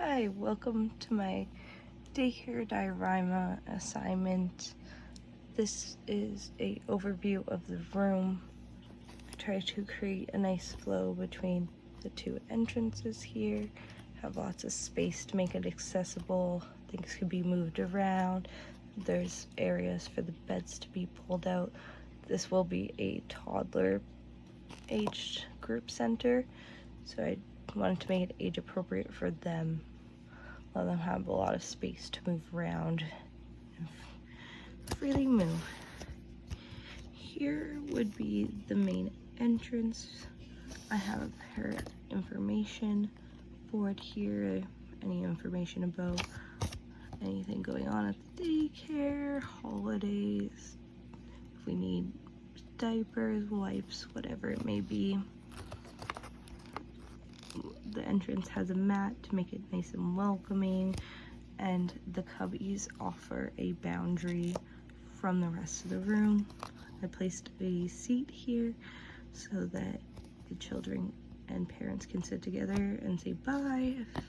Hi, welcome to my daycare diorama assignment. This is a overview of the room. I try to create a nice flow between the two entrances here. Have lots of space to make it accessible. Things can be moved around. There's areas for the beds to be pulled out. This will be a toddler aged group center, so I wanted to make it age appropriate for them. Let them have a lot of space to move around and freely move. Here would be the main entrance. I have her information board here, any information about anything going on at the daycare, holidays, if we need diapers, wipes, whatever it may be. The entrance has a mat to make it nice and welcoming, and the cubbies offer a boundary from the rest of the room. I placed a seat here so that the children and parents can sit together and say bye if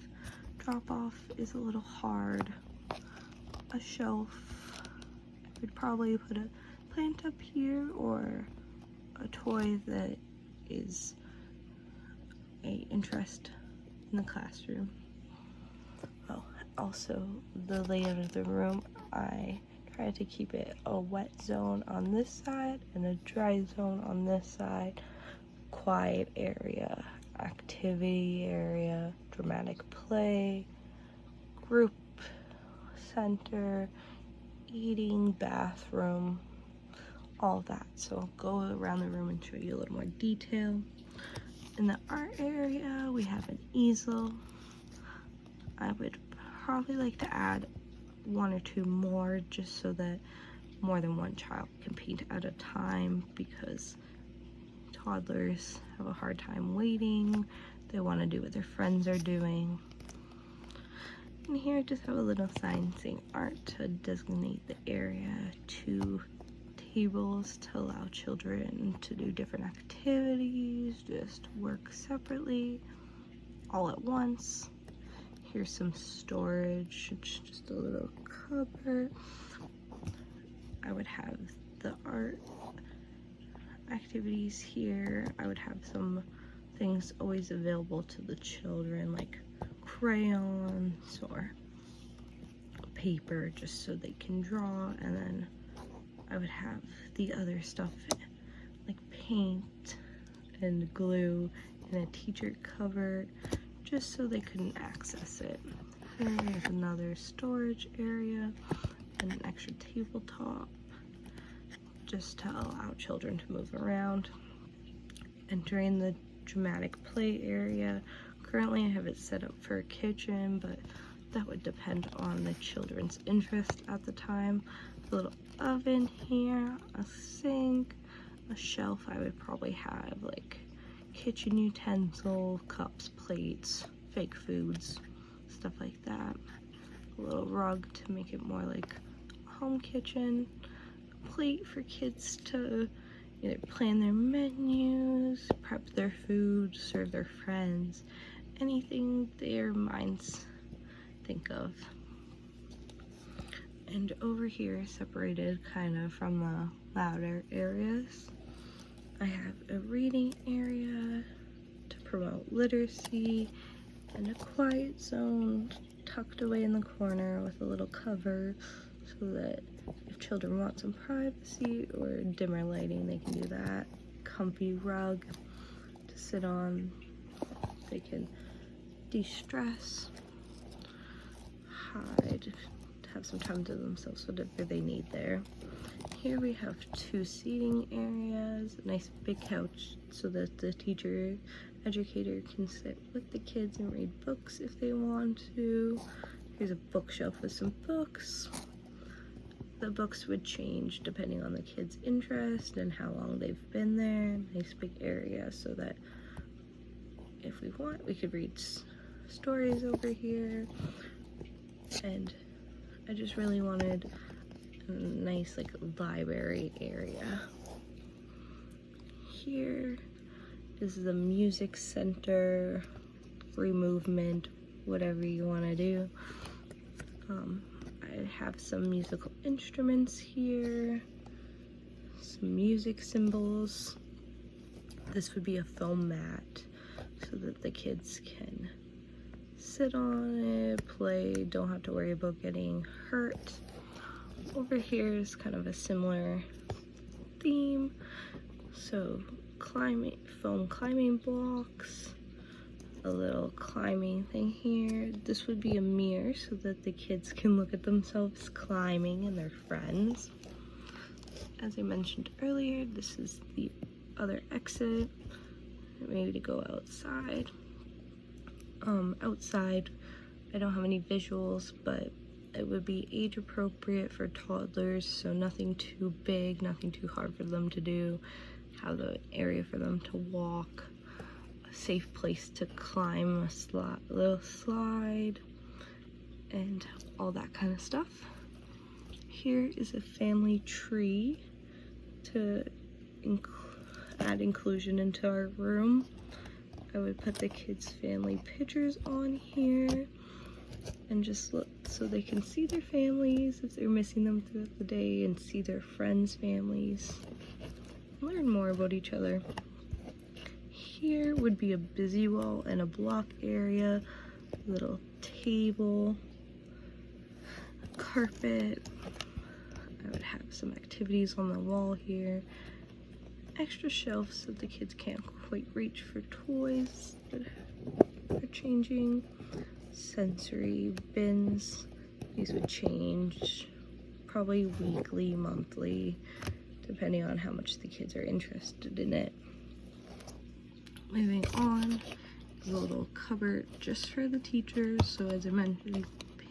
drop off is a little hard. A shelf. I would probably put a plant up here or a toy that is a interest in the classroom. Oh, also the layout of the room, I try to keep it a wet zone on this side and a dry zone on this side. Quiet area, activity area, dramatic play, group center, eating, bathroom, all that. So I'll go around the room and show you a little more detail. In the art area, we have an easel. I would probably like to add one or two more just so that more than one child can paint at a time, because toddlers have a hard time waiting. They want to do what their friends are doing. And here I just have a little sign saying art to designate the area. Two tables to allow children to do different activities, just work separately, all at once. Here's some storage, it's just a little cupboard. I would have the art activities here. I would have some things always available to the children, like crayons or paper, just so they can draw. And then I would have the other stuff like paint and glue in a teacher cupboard, just so they couldn't access it. Here's another storage area and an extra tabletop, just to allow children to move around. Entering the dramatic play area. Currently I have it set up for a kitchen, but that would depend on the children's interest at the time. A little oven here, a sink, a shelf. I would probably have like kitchen utensil, cups, plates, fake foods, stuff like that. A little rug to make it more like a home kitchen. A plate for kids to either plan their menus, prep their food, serve their friends, anything their minds think of. And over here, separated kind of from the louder areas, I have a reading area to promote literacy, and a quiet zone tucked away in the corner with a little cover so that if children want some privacy or dimmer lighting, they can do that. Comfy rug to sit on. They can de-stress, hide, to have some time to themselves, whatever they need there. Here we have two seating areas, a nice big couch so that the teacher, educator can sit with the kids and read books if they want to. Here's a bookshelf with some books. The books would change depending on the kids' interest and how long they've been there. Nice big area so that if we want, we could read stories over here. And I just really wanted a nice like library area. Here is the music center, free movement, whatever you want to do. I have some musical instruments here, some music symbols. This would be a foam mat so that the kids can sit on it, play, don't have to worry about getting hurt. Over here is kind of a similar theme. So foam climbing blocks, a little climbing thing here. This would be a mirror so that the kids can look at themselves climbing and their friends. As I mentioned earlier, this is the other exit, maybe to go outside. Outside, I don't have any visuals, but it would be age appropriate for toddlers, so nothing too big, nothing too hard for them to do. Have an area for them to walk, a safe place to climb a little slide, and all that kind of stuff. Here is a family tree to add inclusion into our room. I would put the kids' family pictures on here and just look so they can see their families if they're missing them throughout the day, and see their friends' families, learn more about each other. Here would be a busy wall and a block area, little table, carpet. I would have some activities on the wall here, extra shelves so the kids can't quite reach for toys that are changing, sensory bins. These would change probably weekly, monthly, depending on how much the kids are interested in it. Moving on is a little cupboard just for the teachers. So as I mentioned,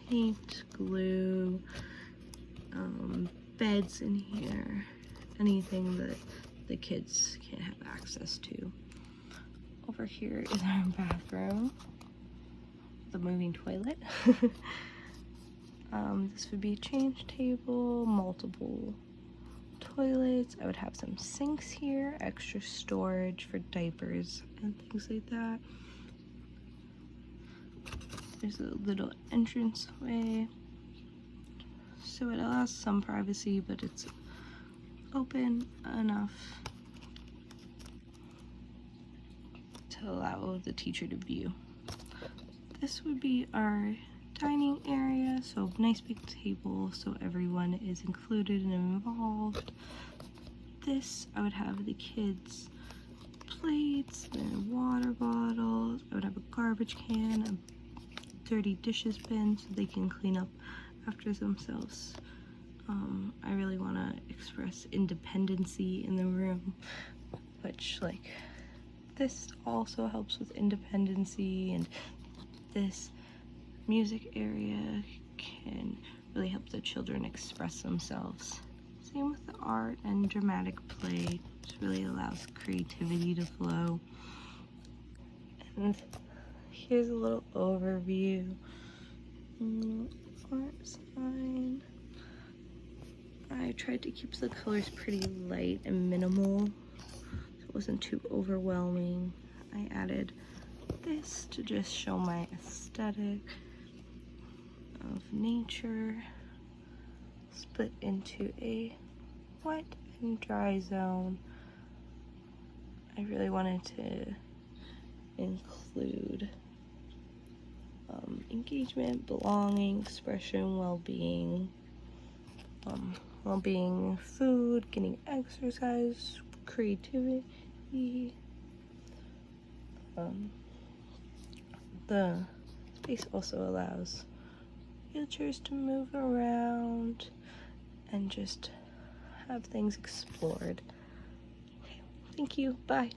paint, glue, beds in here, anything that the kids can't have access to. Over here is our bathroom, the moving toilet. This would be a change table, multiple toilets. I would have some sinks here, extra storage for diapers and things like that. There's a little entranceway, so it allows some privacy, but it's open enough to allow the teacher to view. This would be our dining area, so nice big table so everyone is included and involved. This, I would have the kids' plates, their water bottles. I would have a garbage can, a dirty dishes bin so they can clean up after themselves. I really want to express independency in the room, which, like, this also helps with independency, and this music area can really help the children express themselves. Same with the art and dramatic play, which really allows creativity to flow. And here's a little overview. Art sign. I tried to keep the colors pretty light and minimal, so it wasn't too overwhelming. I added this to just show my aesthetic of nature, split into a wet and dry zone. I really wanted to include engagement, belonging, expression, well-being, food, getting exercise, creativity. The space also allows wheelchairs to move around and just have things explored. Okay, thank you, bye.